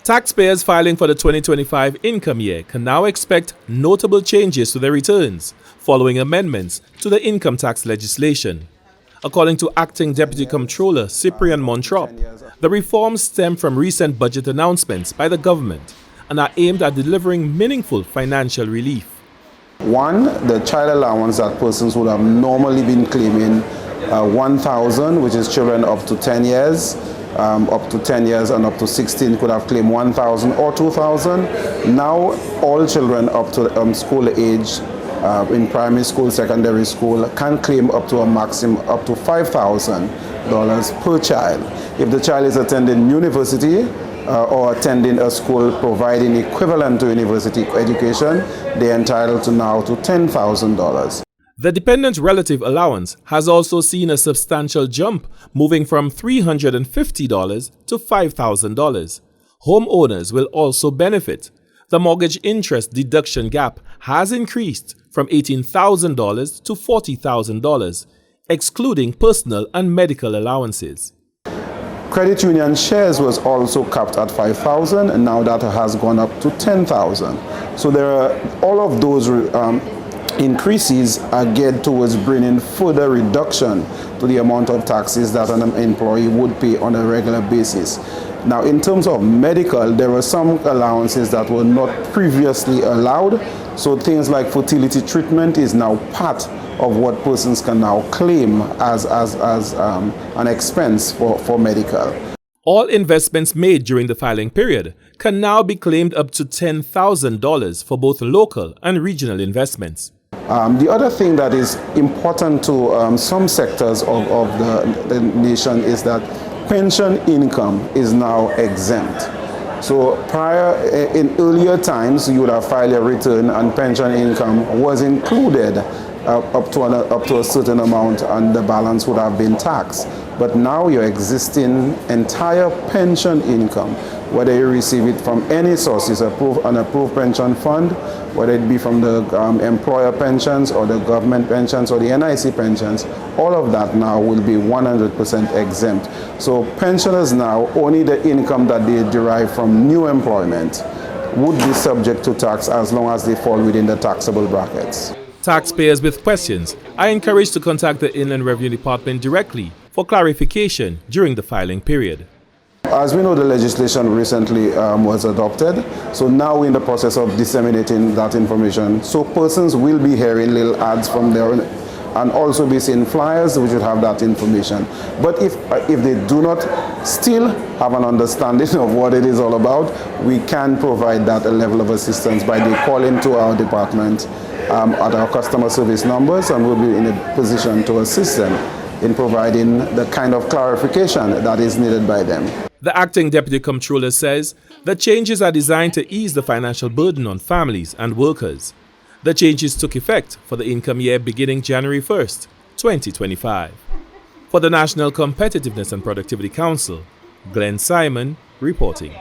Taxpayers filing for the 2025 income year can now expect notable changes to their returns following amendments to the income tax legislation. According to Acting Deputy Comptroller Cyprian Montrop, the reforms stem from recent budget announcements by the government and are aimed at delivering meaningful financial relief. One, the child allowance that persons would have normally been claiming $1,000, which is children up to 10 years, up to 10 years and up to 16 could have claimed $1,000 or $2,000. Now all children up to school age in primary school, secondary school can claim up to a maximum up to $5,000 per child. If the child is attending university or attending a school providing equivalent to university education, they are entitled to now to $10,000. The dependent relative allowance has also seen a substantial jump, moving from $350 to $5,000. Homeowners will also benefit. The mortgage interest deduction gap has increased from $18,000 to $40,000, excluding personal and medical allowances. Credit union shares was also capped at $5,000, and now that has gone up to $10,000. So there are all of those increases are geared towards bringing further reduction to the amount of taxes that an employee would pay on a regular basis. Now, in terms of medical, there were some allowances that were not previously allowed. So things like fertility treatment is now part of what persons can now claim as an expense for medical. All investments made during the filing period can now be claimed up to $10,000 for both local and regional investments. The other thing that is important to some sectors of the nation is that pension income is now exempt. So in earlier times, you would have filed a return and pension income was included up to a certain amount, and the balance would have been taxed. But now your existing entire pension income, whether you receive it from any sources, an approved pension fund, whether it be from the employer pensions or the government pensions or the NIC pensions, all of that now will be 100% exempt. So pensioners now, only the income that they derive from new employment would be subject to tax as long as they fall within the taxable brackets. Taxpayers with questions are encouraged to contact the Inland Revenue Department directly for clarification during the filing period. As we know, the legislation recently was adopted, so now we're in the process of disseminating that information. So persons will be hearing little ads from there and also be seeing flyers which would have that information. But if they do not still have an understanding of what it is all about, we can provide that a level of assistance by calling to our department at our customer service numbers, and we'll be in a position to assist them in providing the kind of clarification that is needed by them. The Acting Deputy Comptroller says the changes are designed to ease the financial burden on families and workers. The changes took effect for the income year beginning January 1st, 2025. For the National Competitiveness and Productivity Council, Glenn Simon reporting.